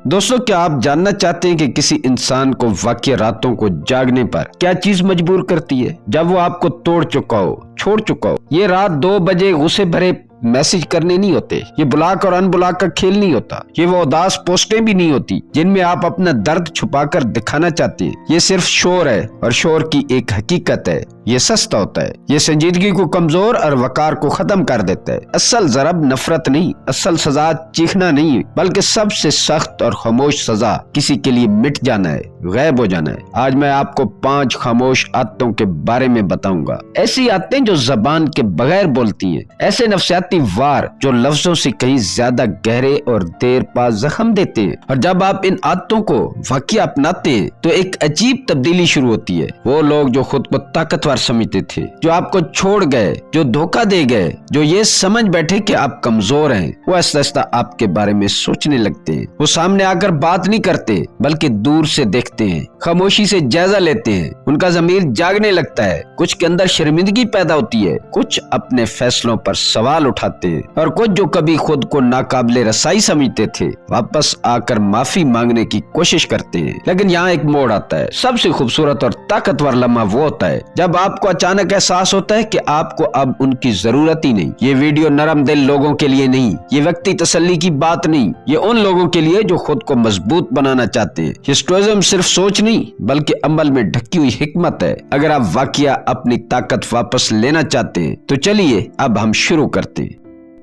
دوستو، کیا آپ جاننا چاہتے ہیں کہ کسی انسان کو واقعی راتوں کو جاگنے پر کیا چیز مجبور کرتی ہے؟ جب وہ آپ کو توڑ چکا ہو، چھوڑ چکا ہو۔ یہ رات 2 بجے غصے بھرے میسج کرنے نہیں ہوتے، یہ بلاک اور ان بلاک کا کھیل نہیں ہوتا، یہ وہ اداس پوسٹیں بھی نہیں ہوتی جن میں آپ اپنا درد چھپا کر دکھانا چاہتے ہیں۔ یہ صرف شور ہے، اور شور کی ایک حقیقت ہے، یہ سستا ہوتا ہے، یہ سنجیدگی کو کمزور اور وقار کو ختم کر دیتا ہے۔ اصل ضرب نفرت نہیں، اصل سزا چیخنا نہیں، بلکہ سب سے سخت اور خاموش سزا کسی کے لیے مٹ جانا ہے، غائب ہو جانا ہے۔ آج میں آپ کو 5 خاموش عادتوں کے بارے میں بتاؤں گا، ایسی عادتیں جو زبان کے بغیر بولتی ہیں، ایسے نفسیاتی وار جو لفظوں سے کہیں زیادہ گہرے اور دیر پا زخم دیتے ہیں۔ اور جب آپ ان عادتوں کو واقعی اپناتے ہیں تو ایک عجیب تبدیلی شروع ہوتی ہے۔ وہ لوگ جو خود کو طاقتور سمجھتے تھے، جو آپ کو چھوڑ گئے، جو دھوکہ دے گئے، جو یہ سمجھ بیٹھے کہ آپ کمزور ہیں، وہ آہستہ آہستہ آپ کے بارے میں سوچنے لگتے ہیں۔ وہ سامنے آ کر بات نہیں کرتے، بلکہ دور سے دیکھتے ہیں، خاموشی سے جائزہ لیتے ہیں۔ ان کا ضمیر جاگنے لگتا ہے، کچھ کے اندر شرمندگی پیدا ہوتی ہے، کچھ اپنے فیصلوں پر سوال اٹھاتے ہیں، اور کچھ جو کبھی خود کو ناقابل رسائی سمجھتے تھے واپس آ کر معافی مانگنے کی کوشش کرتے ہیں۔ لیکن یہاں ایک موڑ آتا ہے۔ سب سے خوبصورت اور طاقتور لمحہ وہ ہوتا ہے جب آپ کو اچانک احساس ہوتا ہے کہ آپ کو اب ان کی ضرورت ہی نہیں۔ یہ ویڈیو نرم دل لوگوں کے لیے نہیں، یہ وقتی تسلی کی بات نہیں، یہ ان لوگوں کے لیے جو خود کو مضبوط بنانا چاہتے ہیں۔ یہ اسٹوئزم صرف سوچ نہیں، بلکہ عمل میں ڈھکی ہوئی حکمت ہے۔ اگر آپ واقعہ اپنی طاقت واپس لینا چاہتے ہیں تو چلیے اب ہم شروع کرتے ہیں۔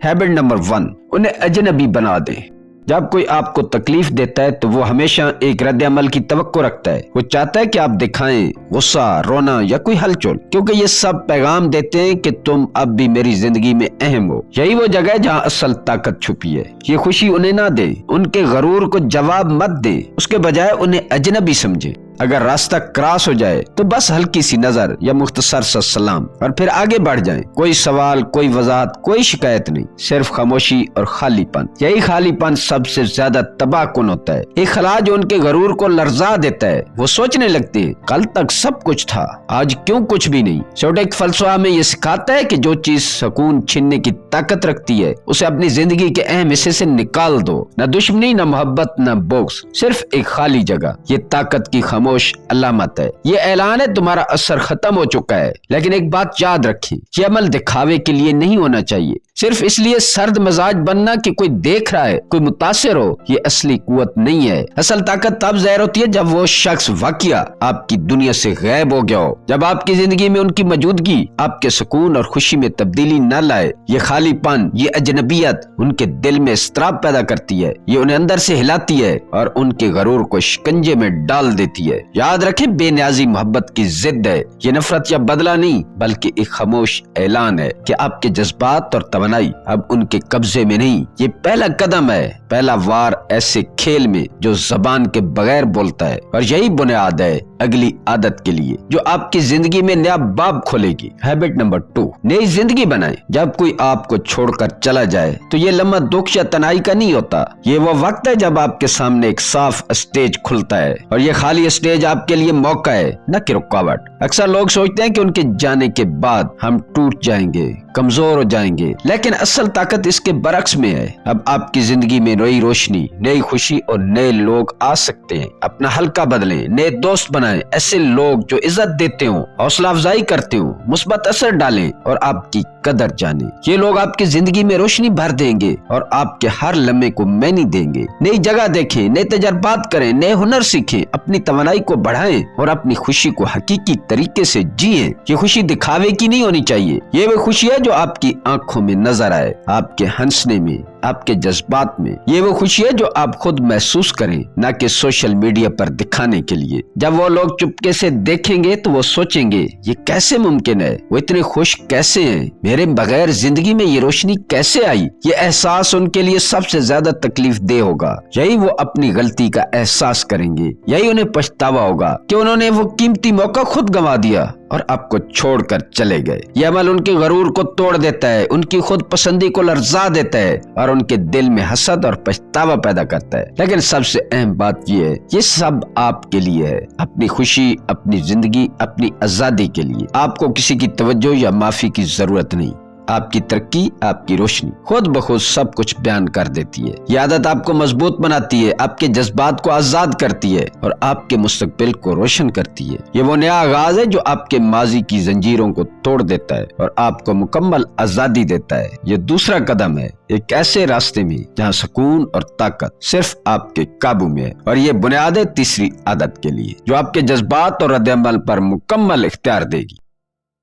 ہیبٹ نمبر 1، انہیں اجنبی بنا دیں۔ جب کوئی آپ کو تکلیف دیتا ہے تو وہ ہمیشہ ایک رد عمل کی توقع رکھتا ہے۔ وہ چاہتا ہے کہ آپ دکھائیں غصہ، رونا یا کوئی ہلچل، کیونکہ یہ سب پیغام دیتے ہیں کہ تم اب بھی میری زندگی میں اہم ہو۔ یہی وہ جگہ ہے جہاں اصل طاقت چھپی ہے۔ یہ خوشی انہیں نہ دیں، ان کے غرور کو جواب مت دیں، اس کے بجائے انہیں اجنبی سمجھیں۔ اگر راستہ کراس ہو جائے تو بس ہلکی سی نظر یا مختصر سا سلام، اور پھر آگے بڑھ جائیں۔ کوئی سوال، کوئی وضاحت، کوئی شکایت نہیں، صرف خاموشی اور خالی پن۔ یہی خالی پن سب سے زیادہ تباہ کن ہوتا ہے۔ ایک خلا جو ان کے غرور کو لرزا دیتا ہے۔ وہ سوچنے لگتے ہیں کل تک سب کچھ تھا، آج کیوں کچھ بھی نہیں۔ سٹوئک فلسفہ میں یہ سکھاتا ہے کہ جو چیز سکون چھیننے کی طاقت رکھتی ہے اسے اپنی زندگی کے اہم حصے سے نکال دو۔ نہ دشمنی، نہ محبت، نہ بغض، صرف ایک خالی جگہ۔ یہ طاقت کی خاموش علامت ہے۔ یہ اعلان ہے تمہارا اثر ختم ہو چکا ہے۔ لیکن ایک بات یاد رکھیں، یہ عمل دکھاوے کے لیے نہیں ہونا چاہیے، صرف اس لیے سرد مزاج بننا کہ کوئی دیکھ رہا ہے، کوئی متاثر ہو۔ یہ اصلی قوت نہیں ہے۔ اصل طاقت تب ظاہر ہوتی ہے جب وہ شخص واقعہ آپ کی دنیا سے غائب ہو گیا ہو، جب آپ کی زندگی میں ان کی موجودگی آپ کے سکون اور خوشی میں تبدیلی نہ لائے۔ یہ خالی پن، یہ اجنبیت ان کے دل میں اضطراب پیدا کرتی ہے، یہ انہیں اندر سے ہلاتی ہے اور ان کے غرور کو شکنجے میں ڈال دیتی ہے۔ یاد رکھیں، بے نیازی محبت کی ضد ہے۔ یہ نفرت یا بدلہ نہیں، بلکہ ایک خاموش اعلان ہے کہ آپ کے جذبات اور توانائی اب ان کے قبضے میں نہیں۔ یہ پہلا قدم ہے، پہلا وار ایسے کھیل میں جو زبان کے بغیر بولتا ہے، اور یہی بنیاد ہے اگلی عادت کے لیے جو آپ کی زندگی میں نیا باب کھولے گی۔ ہیبٹ نمبر 2، نئی زندگی بنائیں۔ جب کوئی آپ کو چھوڑ کر چلا جائے تو یہ لمحہ دکھ یا تنہائی کا نہیں ہوتا، یہ وہ وقت ہے جب آپ کے سامنے ایک صاف اسٹیج کھلتا ہے، اور یہ خالی اسٹیج آپ کے لیے موقع ہے، نہ کہ رکاوٹ۔ اکثر لوگ سوچتے ہیں کہ ان کے جانے کے بعد ہم ٹوٹ جائیں گے، کمزور ہو جائیں گے، لیکن اصل طاقت اس کے برعکس میں ہے۔ اب آپ کی زندگی میں نئی روشنی، نئی خوشی اور نئے لوگ آ سکتے ہیں۔ اپنا حلقہ بدلیں، نئے دوست بنائیں، ایسے لوگ جو عزت دیتے ہوں، حوصلہ افزائی کرتے ہوں، مثبت اثر ڈالیں اور آپ کی قدر جانیں۔ یہ لوگ آپ کی زندگی میں روشنی بھر دیں گے اور آپ کے ہر لمحے کو معنی دیں گے۔ نئی جگہ دیکھیں، نئے تجربات کریں، نئے ہنر سیکھیں، اپنی توانائی کو بڑھائیں اور اپنی خوشی کو حقیقی طریقے سے جیئیں۔ یہ خوشی دکھاوے کی نہیں ہونی چاہیے، یہ وہ خوشی ہے جو آپ کی آنکھوں میں نظر آئے، آپ کے ہنسنے میں، آپ کے جذبات میں۔ یہ وہ خوشی ہے جو آپ خود محسوس کریں، نہ کہ سوشل میڈیا پر دکھانے کے لیے۔ جب وہ لوگ چپکے سے دیکھیں گے تو وہ سوچیں گے یہ کیسے ممکن ہے، وہ اتنے خوش کیسے ہیں، میرے بغیر زندگی میں یہ روشنی کیسے آئی۔ یہ احساس ان کے لیے سب سے زیادہ تکلیف دہ ہوگا۔ یہی وہ اپنی غلطی کا احساس کریں گے، یہی انہیں پچھتاوا ہوگا کہ انہوں نے وہ قیمتی موقع خود گنوا دیا اور آپ کو چھوڑ کر چلے گئے۔ یہ عمل ان کے غرور کو توڑ دیتا ہے، ان کی خود پسندی کو لرزا دیتا ہے اور ان کے دل میں حسد اور پچھتاوا پیدا کرتا ہے۔ لیکن سب سے اہم بات یہ ہے، یہ سب آپ کے لیے ہے، اپنی خوشی، اپنی زندگی، اپنی آزادی کے لیے۔ آپ کو کسی کی توجہ یا معافی کی ضرورت نہیں۔ آپ کی ترقی، آپ کی روشنی خود بخود سب کچھ بیان کر دیتی ہے۔ یہ عادت آپ کو مضبوط بناتی ہے، آپ کے جذبات کو آزاد کرتی ہے اور آپ کے مستقبل کو روشن کرتی ہے۔ یہ وہ نیا آغاز ہے جو آپ کے ماضی کی زنجیروں کو توڑ دیتا ہے اور آپ کو مکمل آزادی دیتا ہے۔ یہ دوسرا قدم ہے ایک ایسے راستے میں جہاں سکون اور طاقت صرف آپ کے قابو میں ہے، اور یہ بنیاد ہے تیسری عادت کے لیے جو آپ کے جذبات اور رد عمل پر مکمل اختیار دے گی۔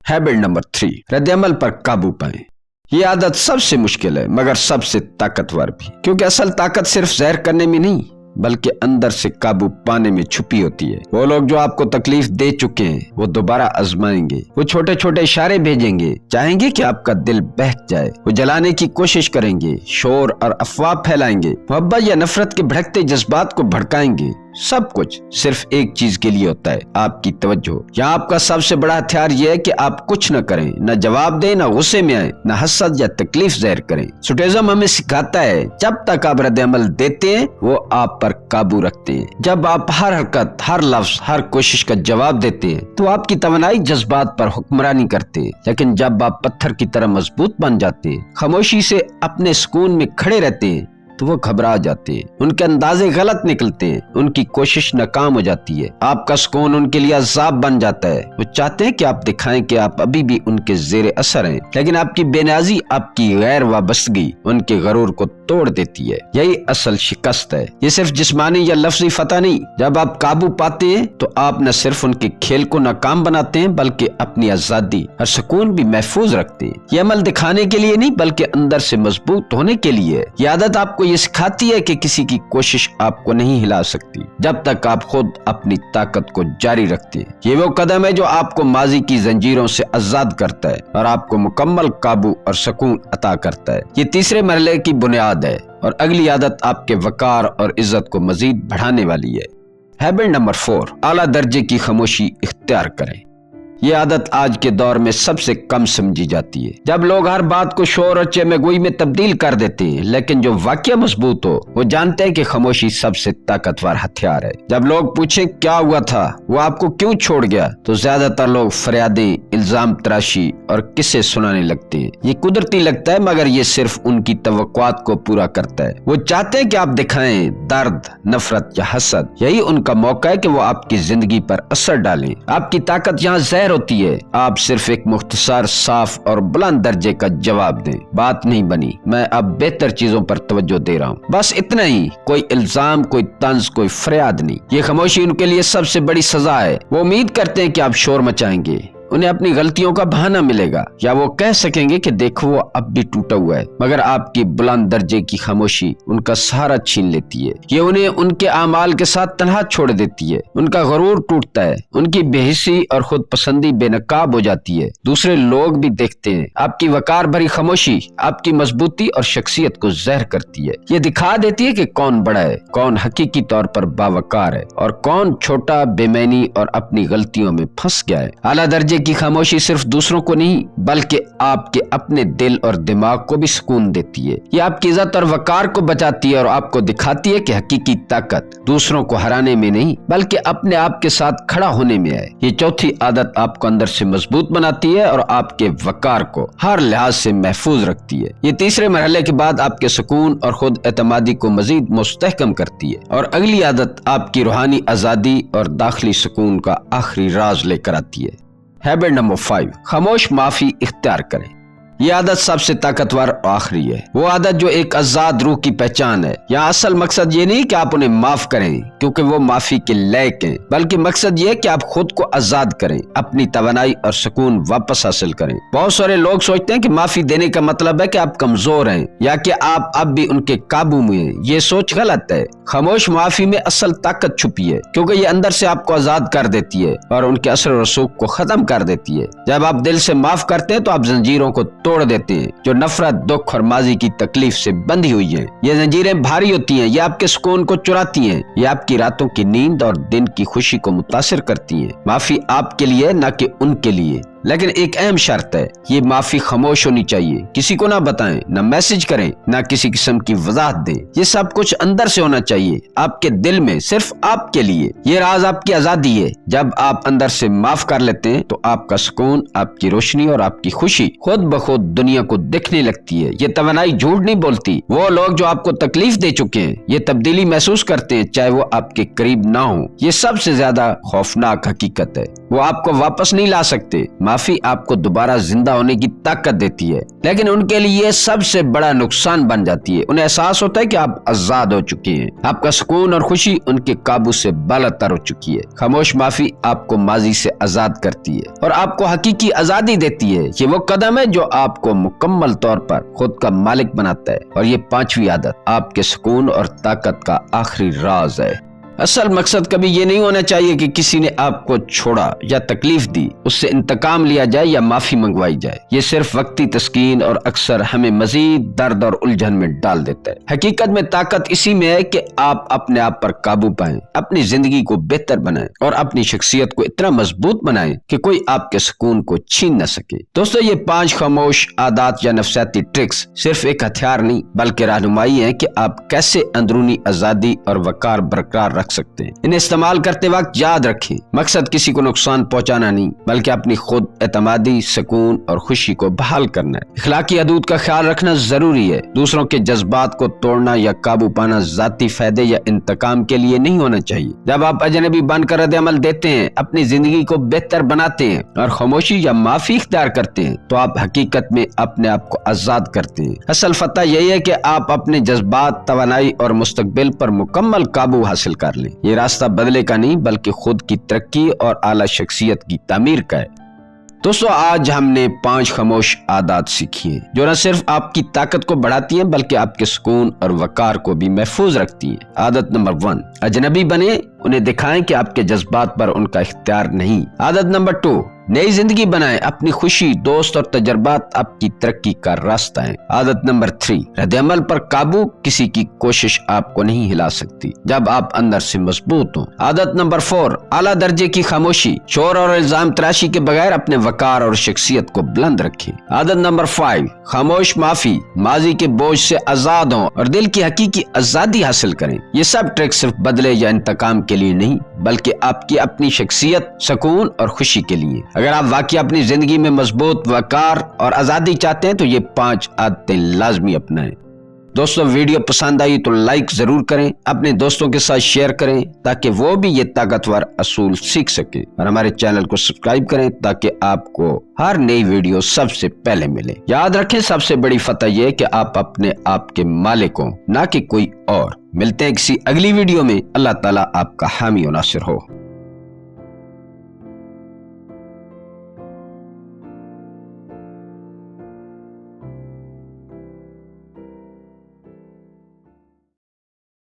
ہیبٹ نمبر 3، رد عمل پر قابو پائیں۔ یہ عادت سب سے مشکل ہے مگر سب سے طاقتور بھی، کیونکہ اصل طاقت صرف زہر کرنے میں نہیں بلکہ اندر سے قابو پانے میں چھپی ہوتی ہے۔ وہ لوگ جو آپ کو تکلیف دے چکے ہیں وہ دوبارہ آزمائیں گے، وہ چھوٹے چھوٹے اشارے بھیجیں گے، چاہیں گے کہ آپ کا دل بہک جائے، وہ جلانے کی کوشش کریں گے، شور اور افواہ پھیلائیں گے، محبت یا نفرت کے بھڑکتے جذبات کو بھڑکائیں گے۔ سب کچھ صرف ایک چیز کے لیے ہوتا ہے، آپ کی توجہ۔ یہاں آپ کا سب سے بڑا ہتھیار یہ ہے کہ آپ کچھ نہ کریں، نہ جواب دیں، نہ غصے میں آئیں، نہ حسد یا تکلیف ظاہر کریں۔ سٹوئزم ہمیں سکھاتا ہے جب تک آپ رد عمل دیتے ہیں وہ آپ پر قابو رکھتے ہیں۔ جب آپ ہر حرکت، ہر لفظ، ہر کوشش کا جواب دیتے ہیں تو آپ کی توانائی جذبات پر حکمرانی کرتے ہیں، لیکن جب آپ پتھر کی طرح مضبوط بن جاتے ہیں، خاموشی سے اپنے سکون میں کھڑے رہتے ہیں تو وہ گھبرا جاتے ہیں، ان کے اندازے غلط نکلتے ہیں، ان کی کوشش ناکام ہو جاتی ہے، آپ کا سکون ان کے لیے عذاب بن جاتا ہے۔ وہ چاہتے ہیں کہ آپ دکھائیں کہ آپ ابھی بھی ان کے زیر اثر ہیں، لیکن آپ کی بے نیازی، آپ کی غیر وابستگی ان کے غرور کو توڑ دیتی ہے۔ یہی اصل شکست ہے، یہ صرف جسمانی یا لفظی فتح نہیں۔ جب آپ قابو پاتے ہیں تو آپ نہ صرف ان کے کھیل کو ناکام بناتے ہیں بلکہ اپنی آزادی اور سکون بھی محفوظ رکھتے ہیں۔ یہ عمل دکھانے کے لیے نہیں بلکہ اندر سے مضبوط ہونے کے لیے ہے۔ یہ عادت آپ کو یہ سکھاتی ہے کہ کسی کی کوشش آپ کو نہیں ہلا سکتی جب تک آپ خود اپنی طاقت کو جاری رکھتے ہیں۔ یہ وہ قدم ہے جو آپ کو ماضی کی زنجیروں سے آزاد کرتا ہے اور آپ کو مکمل قابو اور سکون عطا کرتا ہے۔ یہ تیسرے مرحلے کی بنیاد ہے اور اگلی عادت آپ کے وقار اور عزت کو مزید بڑھانے والی ہے۔ ہیبٹ نمبر 4، اعلیٰ درجے کی خاموشی اختیار کریں۔ یہ عادت آج کے دور میں سب سے کم سمجھی جاتی ہے، جب لوگ ہر بات کو شور اور چہمہ گوئی میں تبدیل کر دیتے ہیں، لیکن جو واقعہ مضبوط ہو وہ جانتے ہیں کہ خاموشی سب سے طاقتور ہتھیار ہے۔ جب لوگ پوچھیں کیا ہوا تھا، وہ آپ کو کیوں چھوڑ گیا، تو زیادہ تر لوگ فریادیں، الزام تراشی اور قصے سنانے لگتے ہیں۔ یہ قدرتی لگتا ہے مگر یہ صرف ان کی توقعات کو پورا کرتا ہے۔ وہ چاہتے ہیں کہ آپ دکھائیں درد، نفرت یا حسد۔ یہی ان کا موقع ہے کہ وہ آپ کی زندگی پر اثر ڈالیں۔ آپ کی طاقت یہاں زہر ہوتی ہے، آپ صرف ایک مختصر، صاف اور بلند درجے کا جواب دیں، بات نہیں بنی، میں اب بہتر چیزوں پر توجہ دے رہا ہوں، بس اتنا ہی۔ کوئی الزام، کوئی طنز، کوئی فریاد نہیں۔ یہ خاموشی ان کے لیے سب سے بڑی سزا ہے۔ وہ امید کرتے ہیں کہ آپ شور مچائیں گے، انہیں اپنی غلطیوں کا بہانہ ملے گا، یا وہ کہہ سکیں گے کہ دیکھو وہ اب بھی ٹوٹا ہوا ہے، مگر آپ کی بلند درجے کی خاموشی ان کا سہارا چھین لیتی ہے۔ یہ انہیں ان کے اعمال کے ساتھ تنہا چھوڑ دیتی ہے، ان کا غرور ٹوٹتا ہے، ان کی بے حسی اور خود پسندی بے نقاب ہو جاتی ہے۔ دوسرے لوگ بھی دیکھتے ہیں آپ کی وقار بھری خاموشی آپ کی مضبوطی اور شخصیت کو زہر کرتی ہے۔ یہ دکھا دیتی ہے کہ کون بڑا ہے، کون حقیقی طور پر باوقار ہے اور کون چھوٹا، بے معنی اور اپنی غلطیوں میں پھنس گیا ہے۔ اعلیٰ درجے کی خاموشی صرف دوسروں کو نہیں بلکہ آپ کے اپنے دل اور دماغ کو بھی سکون دیتی ہے۔ یہ آپ کی عزت اور وقار کو بچاتی ہے اور آپ کو دکھاتی ہے کہ حقیقی طاقت دوسروں کو ہرانے میں نہیں بلکہ اپنے آپ کے ساتھ کھڑا ہونے میں ہے۔ یہ چوتھی عادت آپ کو اندر سے مضبوط بناتی ہے اور آپ کے وقار کو ہر لحاظ سے محفوظ رکھتی ہے۔ یہ تیسرے مرحلے کے بعد آپ کے سکون اور خود اعتمادی کو مزید مستحکم کرتی ہے، اور اگلی عادت آپ کی روحانی آزادی اور داخلی سکون کا آخری راز لے کر آتی ہے۔ ہیبٹ نمبر 5، خاموش معافی اختیار کریں۔ یہ عادت سب سے طاقتور اور آخری ہے، وہ عادت جو ایک آزاد روح کی پہچان ہے۔ یہاں اصل مقصد یہ نہیں کہ آپ انہیں معاف کریں کیونکہ وہ معافی کے لائق ہیں، بلکہ مقصد یہ ہے کہ آپ خود کو آزاد کریں، اپنی توانائی اور سکون واپس حاصل کریں۔ بہت سارے لوگ سوچتے ہیں کہ معافی دینے کا مطلب ہے کہ آپ کمزور ہیں یا کہ آپ اب بھی ان کے قابو میں ہیں۔ یہ سوچ غلط ہے۔ خاموش معافی میں اصل طاقت چھپی ہے کیونکہ یہ اندر سے آپ کو آزاد کر دیتی ہے اور ان کے اثر و رسوخ کو ختم کر دیتی ہے۔ جب آپ دل سے معاف کرتے ہیں تو آپ زنجیروں کو توڑ دیتے ہیں جو نفرت، دکھ اور ماضی کی تکلیف سے بندھی ہوئی ہیں۔ یہ زنجیریں بھاری ہوتی ہیں، یہ آپ کے سکون کو چراتی ہیں، یہ آپ کی راتوں کی نیند اور دن کی خوشی کو متاثر کرتی ہیں۔ معافی آپ کے لیے نہ کہ ان کے لیے۔ لیکن ایک اہم شرط ہے، یہ معافی خاموش ہونی چاہیے، کسی کو نہ بتائیں، نہ میسج کریں، نہ کسی قسم کی وضاحت دیں۔ یہ سب کچھ اندر سے ہونا چاہیے، آپ کے دل میں، صرف آپ کے لیے۔ یہ راز آپ کی آزادی ہے۔ جب آپ اندر سے معاف کر لیتے ہیں تو آپ کا سکون، آپ کی روشنی اور آپ کی خوشی خود بخود دنیا کو دکھنے لگتی ہے۔ یہ توانائی جھوٹ نہیں بولتی۔ وہ لوگ جو آپ کو تکلیف دے چکے ہیں یہ تبدیلی محسوس کرتے ہیں، چاہے وہ آپ کے قریب نہ ہوں۔ یہ سب سے زیادہ خوفناک حقیقت ہے۔ وہ آپ کو واپس نہیں لا سکتے۔ معافی آپ کو دوبارہ زندہ ہونے کی طاقت دیتی ہے، لیکن ان کے لیے یہ سب سے بڑا نقصان بن جاتی ہے۔ انہیں احساس ہوتا ہے کہ آپ آزاد ہو چکے ہیں، آپ کا سکون اور خوشی ان کے قابو سے بالاتر ہو چکی ہے۔ خاموش معافی آپ کو ماضی سے آزاد کرتی ہے اور آپ کو حقیقی آزادی دیتی ہے۔ یہ وہ قدم ہے جو آپ کو مکمل طور پر خود کا مالک بناتا ہے، اور یہ پانچویں عادت آپ کے سکون اور طاقت کا آخری راز ہے۔ اصل مقصد کبھی یہ نہیں ہونا چاہیے کہ کسی نے آپ کو چھوڑا یا تکلیف دی، اس سے انتقام لیا جائے یا معافی منگوائی جائے۔ یہ صرف وقتی تسکین اور اکثر ہمیں مزید درد اور الجھن میں ڈال دیتا ہے۔ حقیقت میں طاقت اسی میں ہے کہ آپ اپنے آپ پر قابو پائیں، اپنی زندگی کو بہتر بنائیں اور اپنی شخصیت کو اتنا مضبوط بنائیں کہ کوئی آپ کے سکون کو چھین نہ سکے۔ دوستو، یہ 5 خاموش عادات یا نفسیاتی ٹرکس صرف ایک ہتھیار نہیں بلکہ رہنمائی ہے کہ آپ کیسے اندرونی آزادی اور وقار برقرار رکھ سکتے ہیں۔ انہیں استعمال کرتے وقت یاد رکھیں، مقصد کسی کو نقصان پہنچانا نہیں بلکہ اپنی خود اعتمادی، سکون اور خوشی کو بحال کرنا ہے۔ اخلاقی حدود کا خیال رکھنا ضروری ہے۔ دوسروں کے جذبات کو توڑنا یا قابو پانا ذاتی فائدے یا انتقام کے لیے نہیں ہونا چاہیے۔ جب آپ اجنبی بن کر رد عمل دیتے ہیں، اپنی زندگی کو بہتر بناتے ہیں اور خاموشی یا معافی اختیار کرتے ہیں تو آپ حقیقت میں اپنے آپ کو آزاد کرتے ہیں۔ اصل فتح یہی ہے کہ آپ اپنے جذبات، توانائی اور مستقبل پر مکمل قابو حاصل کر لیں۔ یہ راستہ بدلے کا نہیں بلکہ خود کی ترقی اور اعلی شخصیت کی تعمیر کا ہے۔ دوستو، آج ہم نے 5 خاموش عادات سیکھی ہیں جو نہ صرف آپ کی طاقت کو بڑھاتی ہیں بلکہ آپ کے سکون اور وقار کو بھی محفوظ رکھتی ہیں۔ عادت نمبر 1، اجنبی بنیں، انہیں دکھائیں کہ آپ کے جذبات پر ان کا اختیار نہیں۔ عادت نمبر 2، نئی زندگی بنائیں، اپنی خوشی، دوست اور تجربات آپ کی ترقی کا راستہ ہیں۔ عادت نمبر 3، رد عمل پر قابو، کسی کی کوشش آپ کو نہیں ہلا سکتی جب آپ اندر سے مضبوط ہوں۔ عادت نمبر 4، اعلیٰ درجے کی خاموشی، شور اور الزام تراشی کے بغیر اپنے وقار اور شخصیت کو بلند رکھیں۔ عادت نمبر 5، خاموش معافی، ماضی کے بوجھ سے آزاد ہوں اور دل کی حقیقی آزادی حاصل کریں۔ یہ سب ٹرک صرف بدلے یا انتقام کے لیے نہیں بلکہ آپ کی اپنی شخصیت، سکون اور خوشی کے لیے۔ اگر آپ واقعی اپنی زندگی میں مضبوط وقار اور آزادی چاہتے ہیں تو یہ 5 عادتیں لازمی اپنائیں۔ دوستو، ویڈیو پسند آئی تو لائک ضرور کریں، اپنے دوستوں کے ساتھ شیئر کریں تاکہ وہ بھی یہ طاقتور اصول سیکھ سکیں، اور ہمارے چینل کو سبسکرائب کریں تاکہ آپ کو ہر نئی ویڈیو سب سے پہلے ملے۔ یاد رکھیں، سب سے بڑی فتح یہ ہے کہ آپ اپنے آپ کے مالک ہوں، نہ کہ کوئی اور۔ ملتے ہیں کسی اگلی ویڈیو میں۔ اللہ تعالیٰ آپ کا حامی و ناصر ہو۔